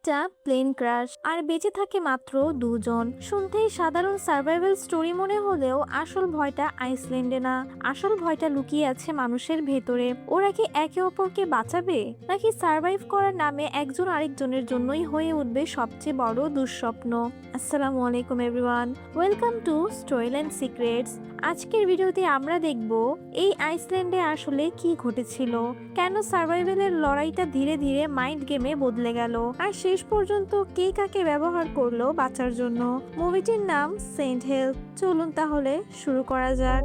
একটা plane crash আর বেঁচে থাকে মাত্র দুজন। শুনতেই সাধারণ সার্ভাইভাল স্টোরি মনে হলেও আসল ভয়টা আইসল্যান্ডে না, আসল ভয়টা লুকিয়ে আছে মানুষের ভেতরে। ওরা কি একে অপরকে বাঁচাবে, নাকি সার্ভাইভ করার নামে একজন আরেকজনের জন্যই হয়ে উঠবে সবচেয়ে বড় দুঃস্বপ্ন? আসসালামু আলাইকুম এভরিওয়ান, ওয়েলকাম টু স্টোরিল্যান্ড সিক্রেটস। আজকের ভিডিওতে আমরা দেখব এই আইসল্যান্ডে আসলে কি ঘটেছিল, কেন সার্ভাইভালের লড়াইটা ধীরে ধীরে মাইন্ড গেমে বদলে গেল, আর শেষ পর্যন্ত কে কাকে ব্যবহার করলো বাঁচার জন্য। মুভিটির নাম সেন্ট হেল্প। চলুন তাহলে শুরু করা যাক।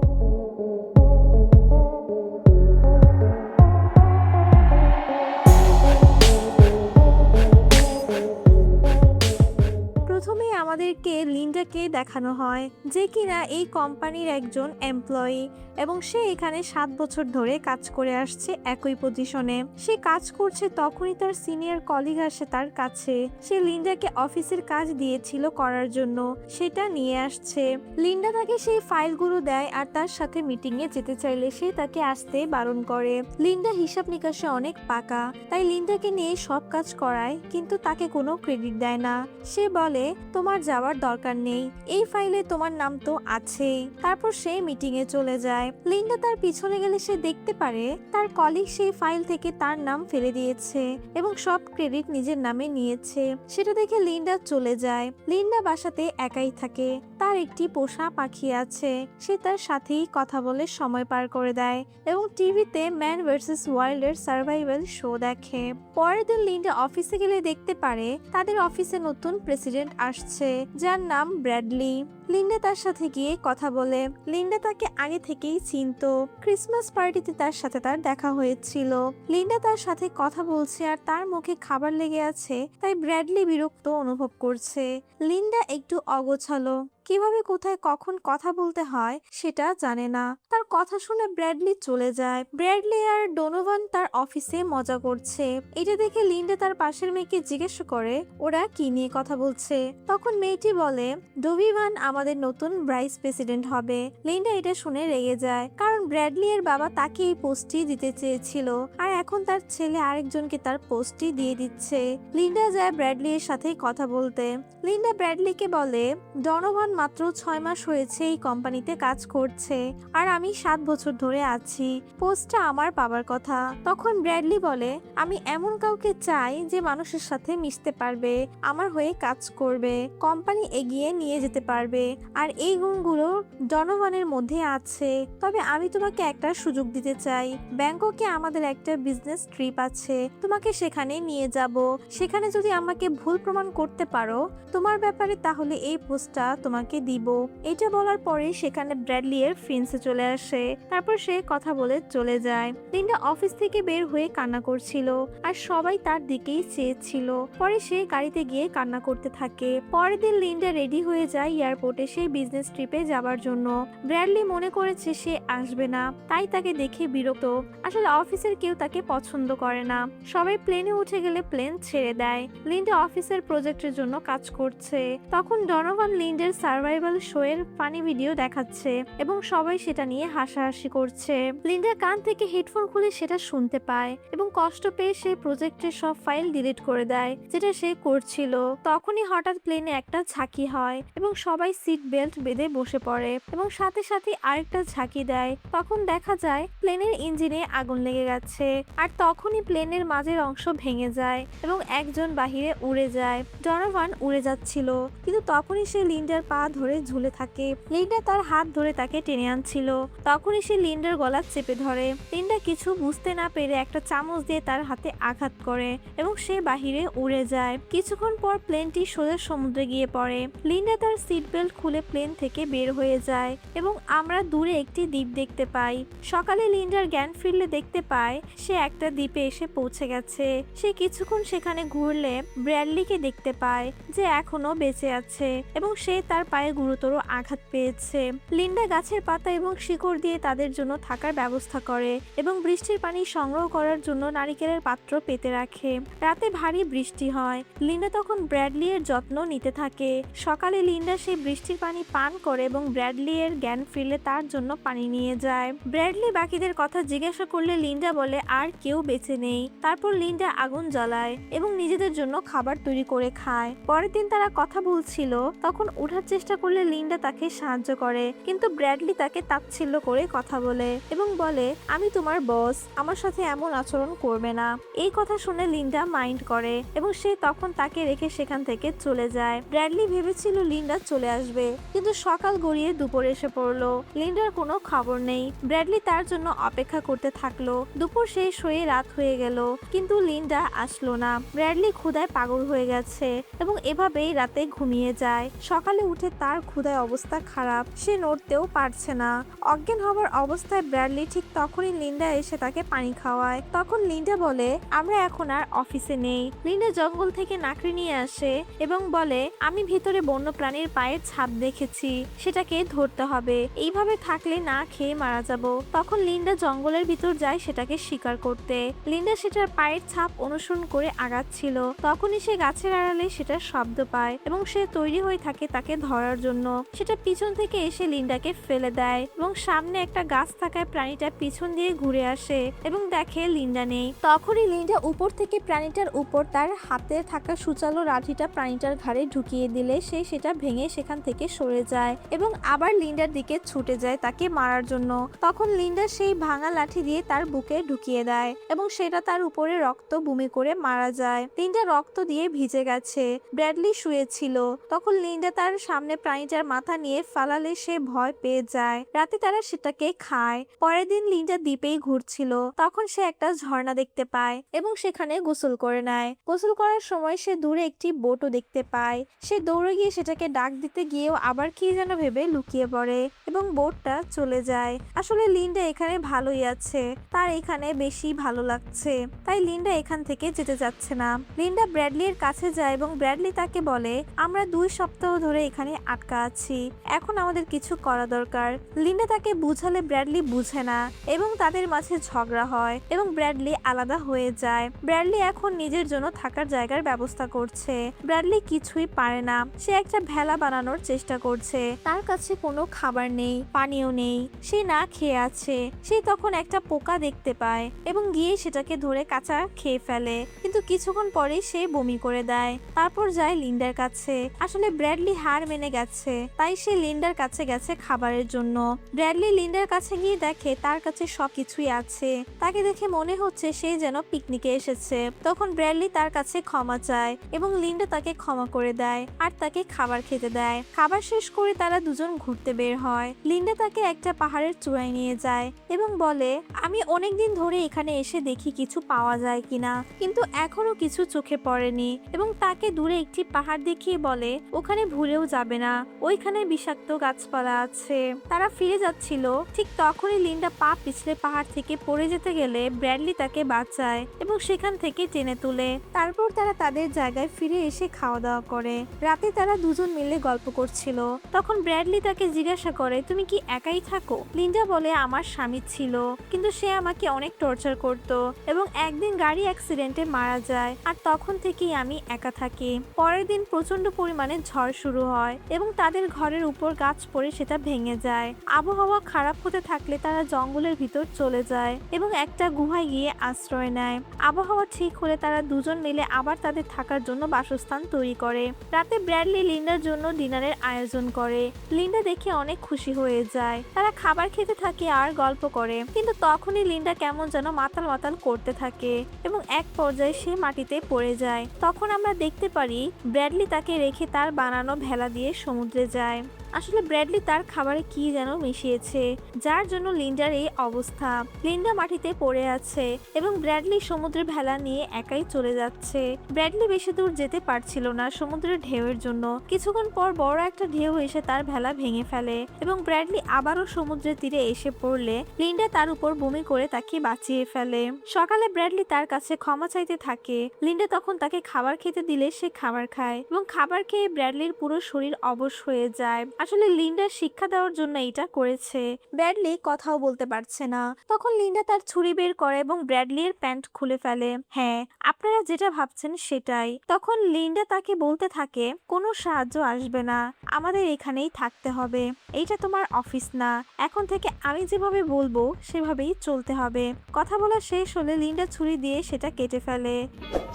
প্রথমেই আমাদেরকে লিন্ডাকে দেখানো হয়, যে কিনা এই কোম্পানির একজন এমপ্লয়ি এবং সে এখানে 7 বছর ধরে কাজ করে আসছে একই পজিশনে। সে কাজ করছে তখনই তার সিনিয়র কলিগ আসে তার কাছে। সে লিন্ডাকে অফিসের কাজ দিয়েছিল করার জন্য, সেটা নিয়ে আসছে। লিন্ডা তাকে সেই ফাইলগুলো দেয় আর তার সাথে মিটিং এ যেতে চাইলে সে তাকে আসতে বারণ করে। লিন্ডা হিসাব নিকাশে অনেক পাকা, তাই লিন্ডাকে নিয়ে সব কাজ করায়, কিন্তু তাকে কোনো ক্রেডিট দেয় না। সে বলে, তোমার যাওয়ার দরকার নেই, এই ফাইলে তোমার নাম তো আছেই। তারপর সে মিটিং এ চলে যায়। লিন্ডা তার পিছনে গেলে সে দেখতে পারে তার কলিগ সেই ফাইল থেকে তার নাম ফেলে দিয়েছে এবং সব ক্রেডিট নিজের নামে নিয়েছে। সেটা দেখে লিন্ডা চলে যায়। লিন্ডা বাসাতে একাই থাকে, তার একটি পোষা পাখি আছে। সে তার সাথেই কথা বলে সময় পার করে দেয় এবং টিভিতে ম্যান ভার্সেস ওয়াইল্ড এর সার্ভাইভাল শো দেখে। পরের দিন লিন্ডা অফিসে গেলে দেখতে পারে তাদের অফিসে নতুন প্রেসিডেন্ট আসছে, যার নাম ব্র্যাডলি। লিন্ডা তার সাথে গিয়ে কথা বলে। লিন্ডা তাকে আগে থেকেই চিনত, ক্রিসমাস পার্টিতে তার সাথে তার দেখা হয়েছিল। লিন্ডা তার সাথে কথা বলছে আর তার মুখে খাবার লেগে আছে, তাই ব্র্যাডলি বিরক্ত অনুভব করছে। লিন্ডা একটু অগোছালো, কিভাবে কোথায় কখন কথা বলতে হয় সেটা জানে না। তার কথা শুনে ব্র্যাডলি চলে যায়। ব্র্যাডলি আর ডোনোভান তার অফিসে মজা করছে। এটা দেখে লিন্ডা তার পাশের মেয়েকে জিজ্ঞেস করে ওরা কি নিয়ে কথা বলছে। তখন মেয়েটি বলে, ডোভিভান আমাদের নতুন ভাইস প্রেসিডেন্ট হবে। লিন্ডা এটা শুনে রেগে যায়, কারণ ব্র্যাডলি এর বাবা তাকে এই পোস্টটি দিতে চেয়েছিল আর এখন তার ছেলে আরেকজনকে তার পোস্টটি দিয়ে দিচ্ছে। লিন্ডা যায় ব্র্যাডলি এর সাথে কথা বলতে। লিন্ডা ব্র্যাডলিকে বলে, ডোনোভান মাত্র 6 মাস হয়েছে এই কোম্পানিতে কাজ করছে আর আমি 7 বছর ধরে আছি, পোস্টটা আমার পাবার কথা। তখন ব্র্যাডলি বলে, আমি এমন কাউকে চাই যে মানুষের সাথে মিশতে পারবে, আমার হয়ে কাজ করবে, কোম্পানি এগিয়ে নিয়ে যেতে পারবে, আর এই গুণগুলো ডনোভানের মধ্যে আছে। তবে আমি তোমাকে একটা সুযোগ দিতে চাই, ব্যাংককে আমাদের একটা বিজনেস ট্রিপ আছে, তোমাকে সেখানে নিয়ে যাব। সেখানে যদি আমাকে ভুল প্রমাণ করতে পারো তোমার ব্যাপারে, তাহলে এই পোস্টটা তোমাকে দিব। এটা বলার পরে সেখানে ব্র্যাডলি এর ফ্রেন্ডসে চলে আসে। তারপর সে কথা বলে চলে যায়। লিন্ডা অফিস থেকে বের হয়ে কান্না করছিল আর সবাই তার দিকেই চেয়েছিল। পরে সে গাড়িতে গিয়ে কান্না করতে থাকে। পরের দিন লিন্ডা রেডি হয়ে যায় এয়ারপোর্টে সেই বিজনেস ট্রিপে যাবার জন্য। ব্র্যাডলি মনে করেছে সে আসবে না, তাই তাকে দেখে বিরক্ত। আসলে অফিসের কেউ তাকে পছন্দ করে না, সবাই প্লেনে উঠে গেলে প্লেন ছেড়ে দেয়। লিন্ডা অফিসের প্রজেক্টের জন্য কাজ করছে। তখন ডনোভান লিন্ডার সার্ভাইভাল শো এর ফানি ভিডিও দেখাচ্ছে এবং সবাই সেটা নিয়ে হাসাহাসি করছে। লিন্ডার কান থেকে হেডফোন খুলে সেটা শুনতে পায় এবং কষ্ট পেয়ে সে প্রজেক্টের সব ফাইল ডিলিট করে দেয় যেটা সে করছিল। তখনই হঠাৎ প্লেনে একটা ঝাঁকি হয় এবং সবাই সিট বেল্ট বেঁধে বসে পড়ে এবং সাথে সাথে আরেকটা ঝাঁকি দেয়। তখন দেখা যায় প্লেনের ইঞ্জিনে আগুন লেগে গেছে আর তখনই প্লেনের মাঝের অংশ ভেঙে যায় এবং একজন বাহিরে উড়ে যায়। ডনোভান উড়ে যাচ্ছিল, কিন্তু তখনই সে লিন্ডার পা ধরে ঝুলে থাকে। লিন্ডা তার হাত ধরে তাকে টেনে আনছিল। তখনই সে লিন্ডার গলা চেপে ধরে। লিন্ডা কিছু বুঝতে না পেরে একটা চামচ দিয়ে তার হাতে আঘাত করে এবং সে বাহিরে উড়ে যায়। কিছুক্ষণ পর প্লেনটি সোজা সমুদ্রে গিয়ে পড়ে। লিন্ডা তার সিট বেল্ট খুলে প্লেন থেকে বের হয়ে যায় এবং আমরা দূরে একটি দ্বীপ দেখতে পাই। সকালে লিন্ডার জ্ঞান ফিরলে দেখতে পায় সে একটা দ্বীপে এসে পৌঁছে গেছে। সে কিছুক্ষণ সেখানে ঘুরলে ব্র্যাডলিকে দেখতে পায় যে এখনো বেঁচে আছে এবং সে তার পায়ে গুরুতর আঘাত পেয়েছে। লিন্ডা গাছের পাতা এবং শিকড় দিয়ে তাদের জন্য থাকার ব্যবস্থা করে এবং বৃষ্টির পানি সংগ্রহ করার জন্য নারিকেলের পাত্র পেতে রাখে। রাতে ভারী বৃষ্টি হয়। লিন্ডা তখন ব্র্যাডলি এর যত্ন নিতে থাকে। সকালে লিন্ডা সেই বৃষ্টির পানি পান করে এবং ব্র্যাডলি এর জ্ঞান ফিরলে তার জন্য পানি নিয়ে যায়। যায়। ব্র্যাডলি বাকিদের কথা জিজ্ঞাসা করলে লিন্ডা বলে আর কেউ বেঁচে নেই। তারপর লিন্ডা আগুন জ্বালায় এবং নিজেদের জন্য খাবার তৈরি করে খায়। পরের দিন তারা কথা বলছিল, তখন ওঠার চেষ্টা করলে লিন্ডা তাকে সাহায্য করে, কিন্তু ব্র্যাডলি তাকে তাচ্ছিল্য করে কথা বলে এবং বলে আমি তোমার বস, আমার সাথে এমন আচরণ করবে না। এই কথা শুনে লিন্ডা মাইন্ড করে এবং সে তখন তাকে রেখে সেখান থেকে চলে যায়। ব্র্যাডলি ভেবেছিল লিন্ডা চলে আসবে, কিন্তু সকাল গড়িয়ে দুপুর এসে পড়লো। লিন্ডার কোনো খবর নেই। ব্র্যাডলি তার জন্য অপেক্ষা করতে থাকলো। দুপুর শেষ হয়ে রাত হয়ে গেল, কিন্তু লিন্ডা আসলো না। ব্র্যাডলি ক্ষুধায় পাগল হয়ে গেছে এবং এভাবেই রাতে ঘুমিয়ে যায়। সকালে উঠে তার ক্ষুধায় অবস্থা খারাপ, সে নড়তেও পারছে না। অজ্ঞান হবার অবস্থায় ব্র্যাডলি ঠিক তখনই লিন্ডা এসে তাকে পানি খাওয়ায়। তখন লিন্ডা বলে আমরা এখন আর অফিসে নেই। লিন্ডা জঙ্গল থেকে নাকড়ি নিয়ে আসে এবং বলে আমি ভিতরে বন্য প্রাণীর পায়ের ছাপ দেখেছি, সেটাকে ধরতে হবে, এইভাবে থাকলে না খেয়ে মারা যাব। তখন লিন্ডা জঙ্গলের ভিতর যায় সেটাকে শিকার করতে। লিন্ডা সেটার পায়ের ছাপ অনুসরণ করে আগাচ্ছিল, তখনই সে গাছের আড়ালে সেটার শব্দ পায় এবং সে তৈরি হয়ে থাকে তাকে ধরার জন্য। সেটা পিছন থেকে এসে লিন্ডাকে ফেলে দেয় এবং সামনে একটা গাছ থাকায় প্রাণীটা পিছন দিয়ে ঘুরে আসে এবং দেখে লিন্ডা নেই। তখনই লিন্ডা উপর থেকে প্রাণীটার উপর তার হাতে থাকা সূচালো লাঠিটা প্রাণীটার ঘাড়ে ঢুকিয়ে দিলে সে সেটা ভেঙে সেখান থেকে সরে যায় এবং আবার লিন্ডার দিকে ছুটে যায় তাকে মারার জন্য। তখন লিন্ডা সেই ভাঙা লাঠি দিয়ে তার বুকে ঢুকিয়ে দেয় এবং সেটা তার উপরে রক্ত বমি করে মারা যায়। লিন্ডা রক্ত দিয়ে ভিজে গেছে। ব্র্যাডলি শুয়েছিল। তখন লিন্ডা তার সামনে প্রাণীটার মাথা নিয়ে ফালালে সে ভয় পেয়ে যায়। রাতে তারা সেটাকে খায়। পরের দিন লিন্ডা দ্বীপেই ঘুরছিল, তখন সে একটা ঝর্ণা দেখতে পায় এবং সেখানে গোসল করে নেয়। গোসল করার সময় সে দূরে একটি বোটও দেখতে পায়। সে দৌড়ে গিয়ে সেটাকে ডাক দিতে গিয়েও আবার কি যেন ভেবে লুকিয়ে পড়ে এবং বোটটা চলে যায়। আসলে লিন্ডা এখানে ভালোই আছে, তার এখানে বেশি ভালো লাগছে, তাই লিন্ডা এখান থেকে যেতে যাচ্ছে না। লিন্ডা ব্র্যাডলির কাছে যায় এবং ব্র্যাডলি তাকে বলে আমরা 2 সপ্তাহ ধরে এখানে আটকা আছি, এখন আমাদের কিছু করা দরকার। লিন্ডা তাকে বুঝালে ব্র্যাডলি বুঝে না এবং তাদের মাঝে ঝগড়া হয় এবং ব্র্যাডলি আলাদা হয়ে যায়। ব্র্যাডলি এখন নিজের জন্য থাকার জায়গার ব্যবস্থা করছে। ব্র্যাডলি কিছুই পারে না। সে একটা ভেলা বানানোর চেষ্টা করছে। তার কাছে কোনো খাবার নেই, পানিও নেই, সে না খেয়ে আছে। সে তখন একটা পোকা দেখতে পায় এবং গিয়ে সেটাকে ধরে কাঁচা খেয়ে ফেলে, কিন্তু কিছুক্ষণ পরে সে বমি করে দেয়। তারপর যায় লিন্ডার কাছে। আসলে ব্র্যাডলি হার মেনে গেছে, তাই সে লিন্ডার কাছে গেছে খাবারের জন্য। ব্র্যাডলি লিন্ডার কাছে গিয়ে দেখে তার কাছে সবকিছুই আছে। তাকে দেখে মনে হচ্ছে সে যেন পিকনিকে এসেছে। তখন ব্র্যাডলি তার কাছে ক্ষমা চায় এবং লিন্ডা তাকে ক্ষমা করে দেয় আর তাকে খাবার খেতে দেয়। খাবার শেষ করে তারা দুজন ঘুরতে বের হয়। লিন্ডা তাকে একটা পাহাড়ের চূড়ায় নিয়ে যায় এবং বলে আমি অনেকদিন ধরে এখানে এসে দেখি কিছু পাওয়া যায় কিনা, কিন্তু এখনো কিছু চোখে পড়েনি এবং তাকে দূরে একটি পাহাড় দেখিয়ে বলে ওখানে ভুলেও যাবে না, ওইখানে বিষাক্ত গাছপালা আছে। তারা ফিরে যাচ্ছিল, ঠিক তখনই লিন্ডা পা পিছলে পাহাড় থেকে পড়ে যেতে গেলে ব্র্যাডলি তাকে বাঁচায় এবং সেখান থেকে টেনে তুলে। তারপর তারা তাদের জায়গায় ফিরে এসে খাওয়া দাওয়া করে। রাতে তারা দুজন মিলে গল্প করছিল। তখন ব্র্যাডলি তাকে জিজ্ঞাসা করে তুমি কি একাই থাকো? লিন্ডা বলে আমার স্বামী ছিল, কিন্তু সে আমাকে অনেক টর্চার করত এবং একদিন গাড়ি অ্যাক্সিডেন্টে মারা যায়, আর তখন থেকেই আমি একা থাকি। পরের দিন প্রচন্ড পরিমাণে ঝড় শুরু হয় এবং তাদের ঘরের উপর গাছ পড়ে সেটা ভেঙে যায়। আবহাওয়া খারাপ হতে থাকলে তারা জঙ্গলের ভিতর চলে যায় এবং একটা গুহায় গিয়ে আশ্রয় নেয়। আবহাওয়া ঠিক হলে তারা দুজন মিলে আবার তাদের থাকার জন্য বাসস্থান তৈরি করে। রাতে ব্র্যাডলি লিন্ডার জন্য ডিনারের আয়োজন করে। লিন্ডা দেখে অনেক খুশি হয়ে যায়। তারা খাবার খেতে থাকে আর গল্প করে, কিন্তু তখনই লিন্ডা কেমন যেন মাতাল মাতাল করতে থাকে এবং এক পর্যায়ে সে মাটিতে পড়ে যায়। তখন আমরা দেখতে পারি ব্র্যাডলি তাকে রেখে তার বানানো ভেলা দিয়ে সমুদ্রে যায়। আসলে ব্র্যাডলি তার খাবারে কি যেন মিশিয়েছে, যার জন্য লিন্ডার এই অবস্থা। লিন্ডা মাটিতে পড়ে আছে এবং ব্র্যাডলি সমুদ্রের ভেলা নিয়ে একাই চলে যাচ্ছে। ব্র্যাডলি বেশি দূর যেতে পারছিল না সমুদ্রের ঢেউয়ের জন্য। কিছুক্ষণ পর বড় একটা ঢেউ এসে তার ভেলা ভেঙে ফেলে এবং ব্র্যাডলি আবারও সমুদ্রের তীরে এসে পড়লে লিন্ডা তার উপর বমি করে তাকে বাঁচিয়ে ফেলে। সকালে ব্র্যাডলি তার কাছে ক্ষমা চাইতে থাকে। লিন্ডা তখন তাকে খাবার খেতে দিলে সে খাবার খায় এবং খাবার খেয়ে ব্র্যাডলির পুরো শরীর অবশ হয়ে যায়। আসলে লিন্ডার শিক্ষা দেওয়ার জন্য এটা করেছে। ব্র্যাডলি কথাও বলতে পারছে না। তখন লিন্ডা তার ছুরি বের করে এবং ব্র্যাডলির প্যান্ট খুলে ফেলে। হ্যাঁ, আপনারা যেটা ভাবছেন সেটাই। তখন লিন্ডা তাকে বলতে থাকে, কোনো সাহায্য আসবে না, আমাদের এখানেই থাকতে হবে। এইটা তোমার অফিস না, এখন থেকে আমি যেভাবে বলবো সেভাবেই চলতে হবে। কথা বলা শেষ হলে লিন্ডা ছুরি দিয়ে সেটা কেটে ফেলে।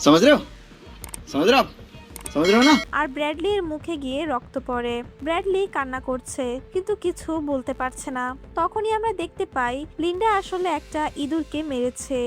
समझ रहे हो समझ रहे हो आप समझ रहे हो ना। আর ব্র্যাডলির মুখে গিয়ে রক্ত পড়ে। ব্র্যাডলি কান্না করছে কিন্তু কিছু বলতে পারছে না। তখনই আমরা দেখতে পাই লিন্ডা আসলে একটা ইঁদুরকে মেরেছে।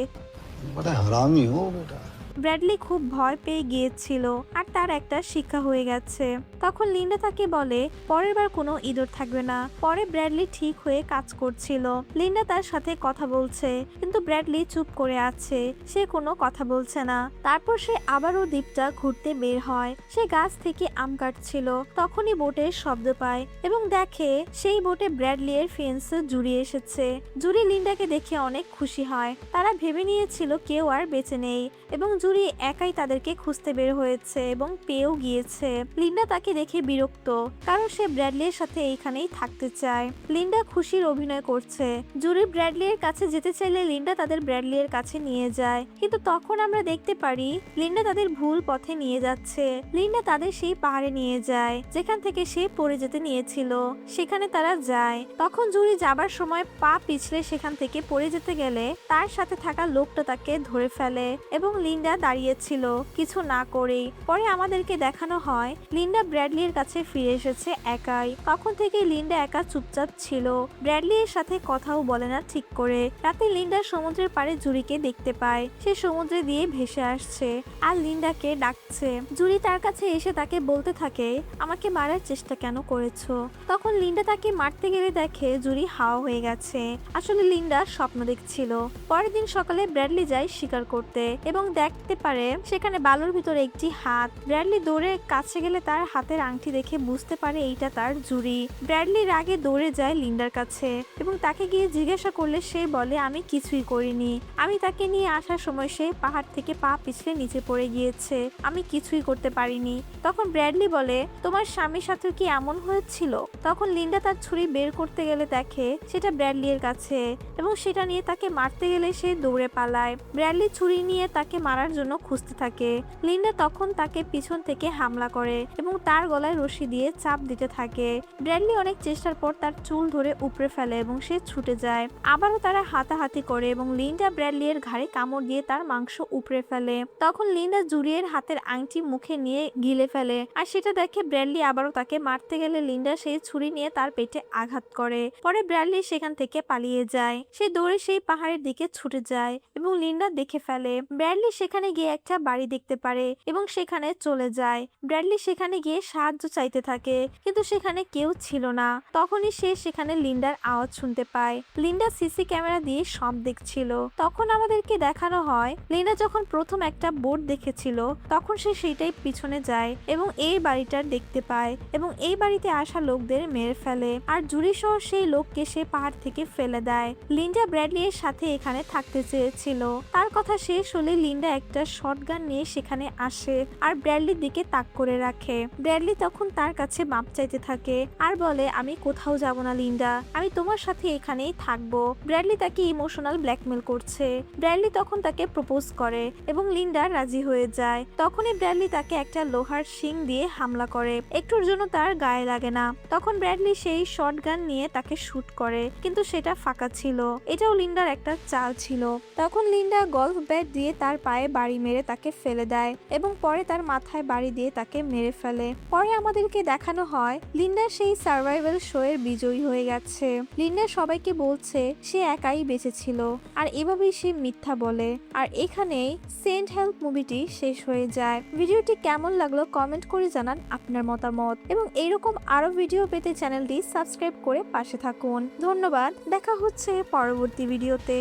बड़ा हरामी हो बेटा। ব্র্যাডলি খুব ভয় পেয়ে গিয়েছিল আর তার একটা শিক্ষা হয়ে গেছে। তখন লিন্ডা তাকে বলে পরের বার কোনো ইঁদুর থাকবে না। পরে ব্র্যাডলি ঠিক হয়ে কাজ করছিল। লিন্ডা তার সাথে কথা বলছে কিন্তু ব্র্যাডলি চুপ করে আছে, সে কোনো কথা বলছে না। তারপর সে আবারও দ্বীপটা ঘুরতে বের হয়। সে গাছ থেকে আম কাটছিল, তখনই বোটের শব্দ পায় এবং দেখে সেই বোটে ব্র্যাডলি এর ফিয়ান্সে জুড়ি এসেছে। জুড়ি লিন্ডাকে দেখে অনেক খুশি হয়। তারা ভেবে নিয়েছিল কেউ আর বেঁচে নেই এবং জুরি একাই তাদেরকে খুঁজতে বের হয়েছে এবং পেয়েও গিয়েছে। লিন্ডা তাকে দেখে বিরক্ত, কারণ সে ব্র্যাডলির সাথে এইখানেই থাকতে চায়। লিন্ডা খুশির অভিনয় করছে। জুরি ব্র্যাডলির কাছে যেতে চাইলে লিন্ডা তাদের ব্র্যাডলির কাছে নিয়ে যায়, কিন্তু তখন আমরা দেখতে পারি লিন্ডা তাদের ভুল পথে নিয়ে যাচ্ছে। লিন্ডা তাদের সেই পাহাড়ে নিয়ে যায় যেখান থেকে সে পড়ে যেতে নিয়েছিল। সেখানে তারা যায়। তখন জুরি যাবার সময় পা পিছলে সেখান থেকে পড়ে যেতে গেলে তার সাথে থাকা লোকটা তাকে ধরে ফেলে এবং লিন্ডা দাঁড়িয়েছিল কিছু না করেই। পরে আমাদেরকে দেখানো হয় লিন্ডা ব্র্যাডলির কাছে ফিরে এসেছে একাই। তখন থেকে লিন্ডা একা চুপচাপ ছিল, ব্র্যাডলি এর সাথে কথাও বলে না ঠিক করে। রাতে লিন্ডা সমুদ্রের পাড়ে জুরিকে দেখতে পায়, সে সমুদ্রে দিয়ে ভেসে আসছে আর লিন্ডাকে ডাকছে। জুরি তার কাছে এসে তাকে বলতে থাকে, আমাকে মারার চেষ্টা কেন করেছো? তখন লিন্ডা তাকে মারতে গেলে দেখে জুরি হাওয়া হয়ে গেছে। আসলে লিন্ডা স্বপ্ন দেখছিল। পরের দিন সকালে ব্র্যাডলি যায় শিকার করতে এবং দেখতে পারে সেখানে বালুর ভিতরে একটি হাত। ব্র্যাডলি দৌড়ে কাছে গেলে তার হাতের আংটি দেখে বুঝতে পারে এইটা তার জুরি। ব্র্যাডলি রাগে দৌড়ে যায় লিন্ডার কাছে এবং তাকে গিয়ে জিজ্ঞাসা করলে সে বলে, আমি কিছুই করিনি, আমি তাকে নিয়ে আসার সময় সে পাহাড় থেকে পা পিছলে নিচে পড়ে গিয়েছে, আমি কিছুই করতে পারিনি। তখন ব্র্যাডলি বলে, তোমার স্বামীর সাথে কি এমন হয়েছিল? তখন লিন্ডা তার ছুরি বের করতে গেলে দেখে সেটা ব্র্যাডলি এর কাছে এবং সেটা নিয়ে তাকে মারতে গেলে সে দৌড়ে পালায়। ব্র্যাডলি ছুরি নিয়ে তাকে মারার জন্য খুঁজতে থাকে। লিন্ডা তখন তাকে পিছন থেকে হামলা করে এবং তার গলায় রশি দিয়ে চাপ দিতে থাকে। ব্র্যাডলি অনেক চেষ্টার পর তার চুল ধরে উপড়ে ফেলে এবং সে ছুটে যায়। আবারও তারা হাতাহাতি করে এবং লিন্ডা ব্র্যাডলি এর ঘাড়ে কামড় দিয়ে তার মাংস উপড়ে ফেলে। তখন লিন্ডা জুরিয়ের হাতের আংটি মুখে নিয়ে গিলে ফেলে আর সেটা দেখে ব্র্যাডলি আবারও তাকে মারতে গেলে লিন্ডা সেই ছুরি নিয়ে তার পেটে আঘাত করে। পরে ব্র্যাডলি সেখান থেকে পালিয়ে যায়। সে দৌড়ে সেই পাহাড়ের দিকে ছুটে যায় এবং লিন্ডা দেখে ফেলে। ব্র্যাডলি সেখানে গিয়ে একটা বাড়ি দেখতে পারে এবং সেখানে চলে যায়। ব্র্যাডলি সেখানে গিয়ে সাহায্য চাইতে থাকে কিন্তু সেখানে কেউ ছিল না। তখনই সে সেখানে লিন্ডার আওয়াজ শুনতে পায়। লিন্ডা সিসি ক্যামেরা দিয়ে সব দেখছিল। তখন আমাদেরকে দেখানো হয় লিন্ডা যখন প্রথম একটা বোর্ড দেখেছিল তখন সে সেইটাই পিছনে যায় এবং এই বাড়িটার দেখতে পায় এবং এই বাড়িতে আসা লোকদের মেরে ফেলে আর জুরি সহ সেই লোককে সে পাহাড় থেকে ফেলে দেয়। লিন্ডা ব্র্যাডলি এর সাথে এখানে থাকতে চেয়েছিল। তার কথা শেষ হলে লিন্ডা একটা শটগান নিয়ে সেখানে আসে আর ব্র্যাডলির দিকে তাক করে রাখে। ব্র্যাডলি তখন তার কাছে মাপ চাইতে থাকে আর বলে, আমি কোথাও যাব না লিন্ডা, আমি তোমার সাথে এখানেই থাকবো। ব্র্যাডলি তাকে ইমোশনাল ব্ল্যাকমেল করছে। ব্র্যাডলি তখন তাকে প্রপোজ করে এবং লিন্ডা রাজি হয়ে যায়। তখনই ব্র্যাডলি তাকে একটা লোহার শিং দিয়ে হামলা করে, একটুর জন্য তার গায়ে লাগে না। তখন ব্র্যাডলি সেই শটগান নিয়ে তাকে শুট করে কিন্তু সেটা ফাঁকা ছিল। এটাও লিন্ডার একটা চাল ছিল। তখন লিন্ডা গল্ফ ব্যাট দিয়ে তার পায়ে বাড়ি মেরে তাকে ফেলে দেয় এবং পরে তার মাথায় বাড়ি দিয়ে তাকে মেরে ফেলে। পরে আমাদেরকে দেখানো হয় লিন্ডা সেই সার্ভাইভাল শো এর বিজয়ী হয়ে গেছে। লিন্ডা সবাইকে বলছে সে একাই বেঁচে ছিল আর এভাবেই সে মিথ্যা বলে। আর এখানেই সেন্ট হেল্প মুভিটি শেষ হয়ে যায়। ভিডিওটি কেমন লাগলো কমেন্ট করে জানান আপনার মতামত এবং এইরকম আরো ভিডিও পেতে চ্যানেলটি সাবস্ক্রাইব করে পাশে থাকুন। ধন্যবাদ, দেখা হচ্ছে পরবর্তী ভিডিওতে।